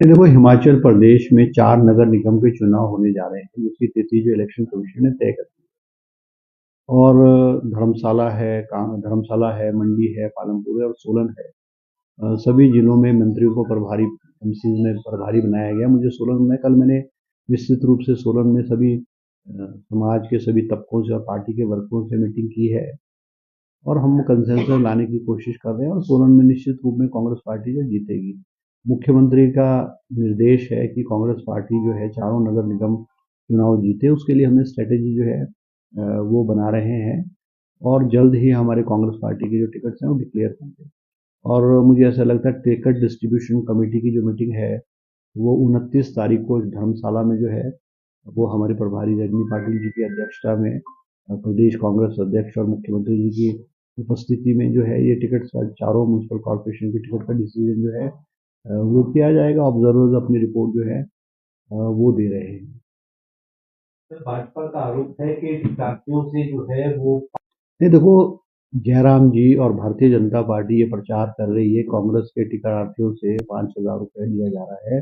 देखो, हिमाचल प्रदेश में 4 नगर निगम के चुनाव होने जा रहे हैं, जिसकी तिथि जो इलेक्शन कमीशन ने तय कर दी। और धर्मशाला है, मंडी है, पालमपुर है और सोलन है। सभी जिलों में मंत्रियों को प्रभारी एमसीज में प्रभारी बनाया गया। मुझे सोलन में कल मैंने विस्तृत रूप से सोलन में सभी समाज के सभी तबकों से और पार्टी के वर्करों से मीटिंग की है और हम कंसेंसस लाने की कोशिश कर रहे हैं और सोलन में निश्चित रूप में कांग्रेस पार्टी जो जीतेगी। मुख्यमंत्री का निर्देश है कि कांग्रेस पार्टी जो है चारों नगर निगम चुनाव जीते। उसके लिए हमने स्ट्रेटेजी जो है वो बना रहे हैं और जल्द ही हमारे कांग्रेस पार्टी के जो टिकट्स हैं वो डिक्लेयर होंगे। और मुझे ऐसा लगता है टिकट डिस्ट्रीब्यूशन कमेटी की जो मीटिंग है वो 29 तारीख को धर्मशाला में जो है वो हमारे प्रभारी रजनी पाटिल जी की अध्यक्षता में प्रदेश कांग्रेस अध्यक्ष और मुख्यमंत्री जी की उपस्थिति में जो है ये टिकट चारों म्यूनसिपल कॉर्पोरेशन की टिकट का डिसीजन जो है वो किया जाएगा। ऑब्जर्वर्स अपनी रिपोर्ट जो है वो दे रहे हैं। भाजपा का आरोप है कि टिकाटियों से जो है वो नहीं, देखो, जयराम जी और भारतीय जनता पार्टी ये प्रचार कर रही है कांग्रेस के टिकटार्थियों से 5,000 रुपये लिया जा रहा है।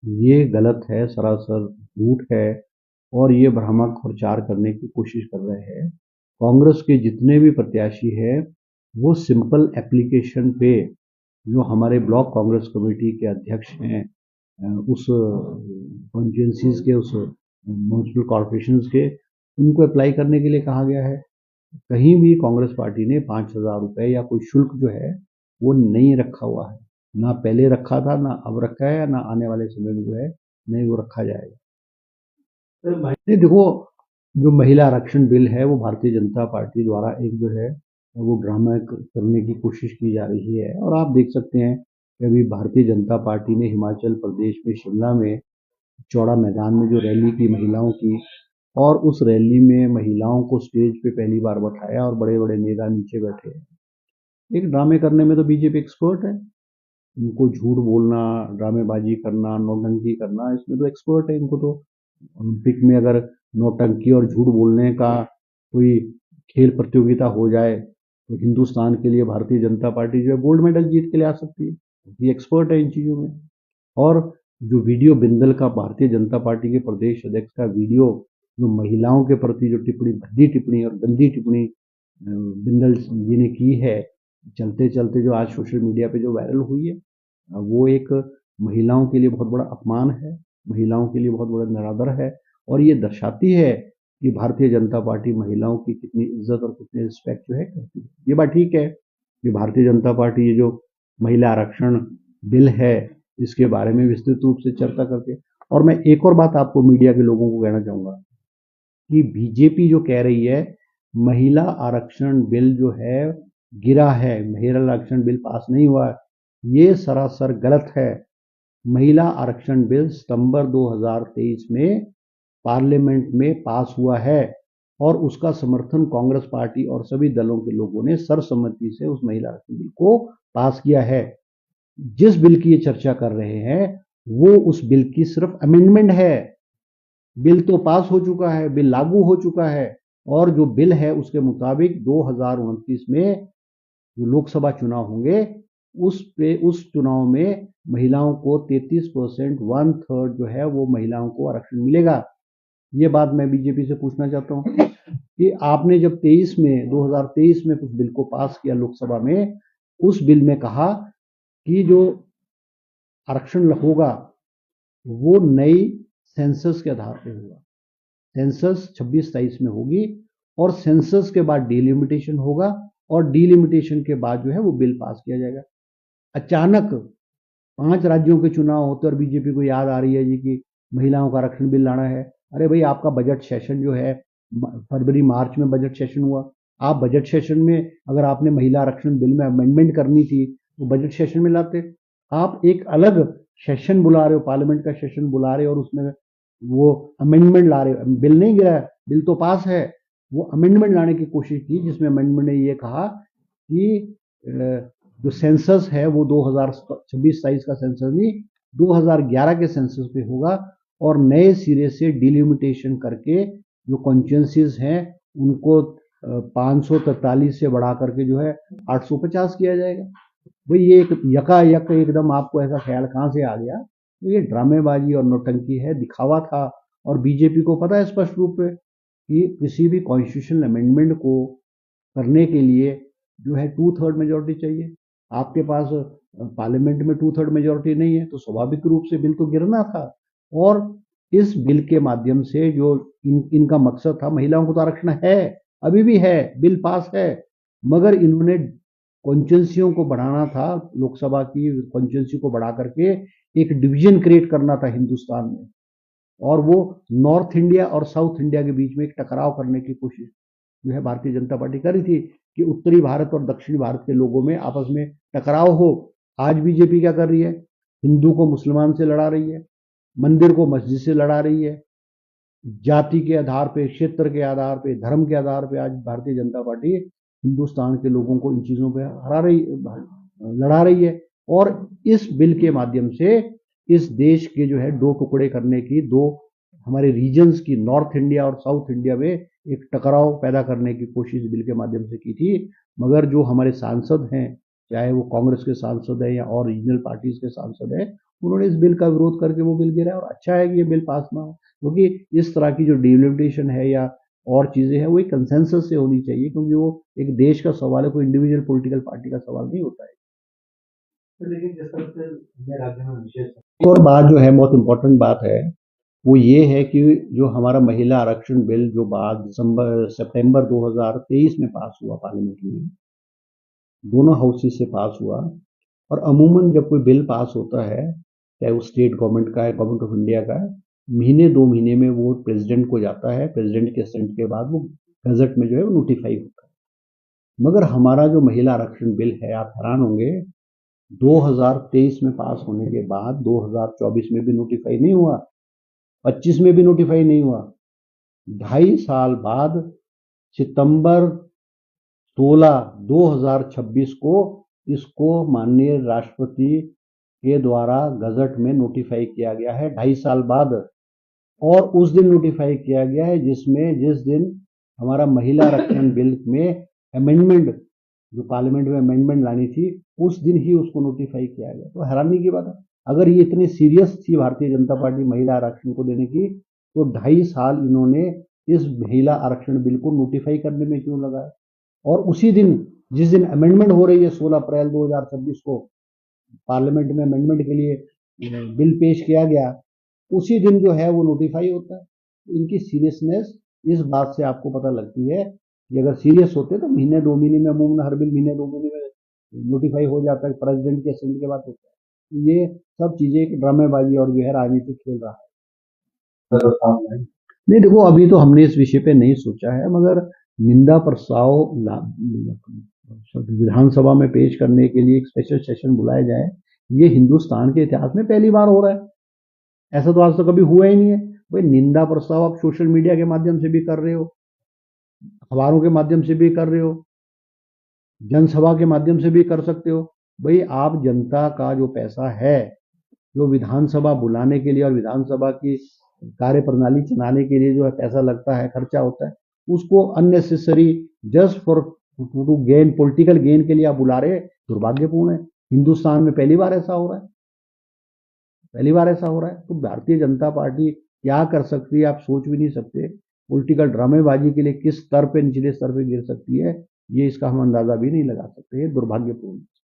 ये गलत है, सरासर झूठ है और ये भ्रामक प्रचार करने की कोशिश कर रहे हैं। कांग्रेस के जितने भी प्रत्याशी हैं वो सिंपल एप्लीकेशन पे जो हमारे ब्लॉक कांग्रेस कमेटी के अध्यक्ष हैं उस कॉन्स्टिट्यूंसीज के उस म्यूनसिपल कॉर्पोरेशन के उनको अप्लाई करने के लिए कहा गया है। कहीं भी कांग्रेस पार्टी ने 5,000 रुपये या कोई शुल्क जो है वो नहीं रखा हुआ है। ना पहले रखा था, ना अब रखा है, ना आने वाले समय में जो है नहीं वो रखा जाएगा। नहीं, देखो, जो महिला आरक्षण बिल है वो भारतीय जनता पार्टी द्वारा एक जो है वो ड्रामा करने की कोशिश की जा रही है। और आप देख सकते हैं कि अभी भारतीय जनता पार्टी ने हिमाचल प्रदेश में शिमला में चौड़ा मैदान में जो रैली की महिलाओं की और उस रैली में महिलाओं को स्टेज पे पहली बार बैठाया और बड़े बड़े नेता नीचे बैठे हैं। एक ड्रामे करने में तो बीजेपी एक्सपर्ट है। इनको झूठ बोलना, ड्रामेबाजी करना, नौटंकी करना, इसमें तो एक्सपर्ट है। इनको तो ओलंपिक में अगर नौटंकी और झूठ बोलने का कोई खेल प्रतियोगिता हो जाए तो हिंदुस्तान के लिए भारतीय जनता पार्टी जो है गोल्ड मेडल जीत के ले आ सकती है। ये एक्सपर्ट है इन चीज़ों में। और जो वीडियो बिंदल का भारतीय जनता पार्टी के प्रदेश अध्यक्ष का वीडियो जो महिलाओं के प्रति जो टिप्पणी, भद्दी टिप्पणी और गंदी टिप्पणी बिंदल जी ने की है, चलते चलते जो आज सोशल मीडिया पे जो वायरल हुई है वो एक महिलाओं के लिए बहुत बड़ा अपमान है, महिलाओं के लिए बहुत बड़ा निरादर है और ये दर्शाती है कि भारतीय जनता पार्टी महिलाओं की कितनी इज्जत और कितनी रिस्पेक्ट जो है करती है। ये बात ठीक है कि भारतीय जनता पार्टी ये जो महिला आरक्षण बिल है इसके बारे में विस्तृत रूप से चर्चा करके। और मैं एक और बात आपको मीडिया के लोगों को कहना चाहूँगा कि बीजेपी जो कह रही है महिला आरक्षण बिल जो है गिरा है, महिला आरक्षण बिल पास नहीं हुआ, ये सरासर गलत है। महिला आरक्षण बिल सितंबर 2023 में पार्लियामेंट में पास हुआ है और उसका समर्थन कांग्रेस पार्टी और सभी दलों के लोगों ने सर्वसम्मति से उस महिला आरक्षण बिल को पास किया है। जिस बिल की ये चर्चा कर रहे हैं वो उस बिल की सिर्फ अमेंडमेंट है। बिल तो पास हो चुका है, बिल लागू हो चुका है और जो बिल है उसके मुताबिक 2029 में जो लोकसभा चुनाव होंगे उस चुनाव में महिलाओं को 33%, 1/3 जो है वो महिलाओं को आरक्षण मिलेगा। ये बात मैं बीजेपी से पूछना चाहता हूँ कि आपने जब 2023 में उस बिल को पास किया लोकसभा में, उस बिल में कहा कि जो आरक्षण होगा वो नई सेंसस के आधार पे होगा। सेंसस 26-27 में होगी और सेंसस के बाद डिलिमिटेशन होगा और डिलिमिटेशन के बाद जो है वो बिल पास किया जाएगा। अचानक 5 राज्यों के चुनाव होते और बीजेपी को याद आ रही है जी कि महिलाओं का आरक्षण बिल लाना है। अरे भाई, आपका बजट सेशन जो है फरवरी मार्च में बजट सेशन हुआ। आप बजट सेशन में अगर आपने महिला आरक्षण बिल में अमेंडमेंट करनी थी तो बजट सेशन में लाते। आप एक अलग सेशन बुला रहे हो, पार्लियामेंट का सेशन बुला रहे हो और उसमें वो अमेंडमेंट ला रहे हो। बिल नहीं गिरा, बिल तो पास है। वो अमेंडमेंट लाने की कोशिश की जिसमें अमेंडमेंट ने ये कहा कि जो सेंसस है वो 2026-27 का सेंसस नहीं, 2011 के सेंसस पे होगा और नए सिरे से डिलिमिटेशन करके जो कॉन्स्टिट्यूंसीज हैं उनको 543 से बढ़ा करके जो है 850 किया जाएगा। भाई, ये एक यकायक एकदम आपको ऐसा ख्याल कहाँ से आ गया तो ये ड्रामेबाजी और नौटंकी है, दिखावा था। और बीजेपी को पता है स्पष्ट रूप से कि किसी भी कॉन्स्टिट्यूशनल अमेंडमेंट को करने के लिए जो है 2/3 मेजोरिटी चाहिए। आपके पास पार्लियामेंट में 2/3 मेजोरिटी नहीं है, तो स्वाभाविक रूप से बिल तो गिरना था। और इस बिल के माध्यम से जो इनका मकसद था, महिलाओं को तो आरक्षण है, अभी भी है, बिल पास है, मगर इन्होंने कॉन्स्टिट्यूंसियों को बढ़ाना था, लोकसभा की कॉन्स्टिट्यूंसी को बढ़ा करके एक डिवीजन क्रिएट करना था हिंदुस्तान में, और वो नॉर्थ इंडिया और साउथ इंडिया के बीच में एक टकराव करने की कोशिश जो है भारतीय जनता पार्टी कर रही थी कि उत्तरी भारत और दक्षिणी भारत के लोगों में आपस में टकराव हो। आज बीजेपी क्या कर रही है? हिंदू को मुसलमान से लड़ा रही है, मंदिर को मस्जिद से लड़ा रही है, जाति के आधार पे, क्षेत्र के आधार पे, धर्म के आधार पे आज भारतीय जनता पार्टी हिंदुस्तान के लोगों को इन चीजों पे लड़ा रही है। और इस बिल के माध्यम से इस देश के जो है दो टुकड़े करने की, दो हमारे रीजन्स की, नॉर्थ इंडिया और साउथ इंडिया में एक टकराव पैदा करने की कोशिश बिल के माध्यम से की थी। मगर जो हमारे सांसद हैं, चाहे वो कांग्रेस के सांसद हैं या और रीजनल पार्टीज के सांसद हैं, उन्होंने इस बिल का विरोध करके वो बिल गिरा। और अच्छा है कि ये बिल पास ना हो, क्योंकि इस तरह की जो डिलिमिटेशन है या और चीजें हैं वो एक कंसेंसस से होनी चाहिए, क्योंकि वो एक देश का सवाल है, कोई इंडिविजुअल पॉलिटिकल पार्टी का सवाल नहीं होता है। तो लेकिन जिस तरह से अन्य राज्यों में विशेष एक और बात जो है, बहुत इंपॉर्टेंट बात है, वो ये है कि जो हमारा महिला आरक्षण बिल जो बाद सितंबर 2023 में पास हुआ पार्लियामेंट में, दोनों हाउसेस से पास हुआ। और अमूमन जब कोई बिल पास होता है, चाहे वो स्टेट गवर्नमेंट का है, गवर्नमेंट ऑफ इंडिया का है, महीने 2 महीने में वो प्रेसिडेंट को जाता है, प्रेसिडेंट के असेंट के बाद वो गजट में जो है वो नोटिफाई होता है। मगर हमारा जो महिला आरक्षण बिल है, आप हैरान होंगे, 2023 में पास होने के बाद 2024 में भी नोटिफाई नहीं हुआ, 25 में भी नोटिफाई नहीं हुआ। 2.5 साल बाद सितंबर 16 2026 को इसको माननीय राष्ट्रपति के द्वारा गजट में नोटिफाई किया गया है, 2.5 साल बाद। और उस दिन नोटिफाई किया गया है जिस दिन हमारा महिला आरक्षण बिल में अमेंडमेंट, जो पार्लियामेंट में अमेंडमेंट लानी थी, उस दिन ही उसको नोटिफाई किया गया। तो हैरानी की बात है, अगर ये इतनी सीरियस थी भारतीय जनता पार्टी महिला आरक्षण को देने की, तो 2.5 साल इन्होंने इस महिला आरक्षण बिल को नोटिफाई करने में क्यों लगाया? और उसी दिन, जिस दिन अमेंडमेंट हो रही है 16 अप्रैल 2026 को, पार्लियामेंट में अमेंडमेंट के लिए बिल पेश किया गया, उसी दिन जो है वो नोटिफाई होता है। इनकी सीरियसनेस इस बात से आपको पता लगती है कि अगर सीरियस होते तो महीने 2 महीने में, अमूमन हर बिल महीने 2 महीने में नोटिफाई हो जाता है, प्रेसिडेंट के असेंट के बाद होता है। ये सब चीजें एक ड्रामेबाजी और जो है राजनीति खेल रहा है। नहीं देखो, अभी तो हमने इस विषय पे नहीं सोचा है, मगर निंदा प्रस्ताव विधानसभा में पेश करने के लिए एक स्पेशल सेशन बुलाया जाए, ये हिंदुस्तान के इतिहास में पहली बार हो रहा है। ऐसा तो आज तक कभी हुआ ही नहीं है। भाई, निंदा प्रस्ताव आप सोशल मीडिया के माध्यम से भी कर रहे हो, अखबारों के माध्यम से भी कर रहे हो, जनसभा के माध्यम से भी कर सकते हो। भाई, आप जनता का जो पैसा है, जो विधानसभा बुलाने के लिए और विधानसभा की कार्य प्रणाली चलाने के लिए जो है पैसा लगता है, खर्चा होता है, उसको unnecessary just for to gain, political gain के लिए आप बुला रहे, दुर्भाग्यपूर्ण है। हिंदुस्तान में पहली बार ऐसा हो रहा है, पहली बार ऐसा हो रहा है। तो भारतीय जनता पार्टी क्या कर सकती है, आप सोच भी नहीं सकते। पॉलिटिकल ड्रामेबाजी के लिए किस स्तर पे, निचले स्तर पे गिर सकती है, ये इसका हम अंदाजा भी नहीं लगा सकते। ये दुर्भाग्यपूर्ण।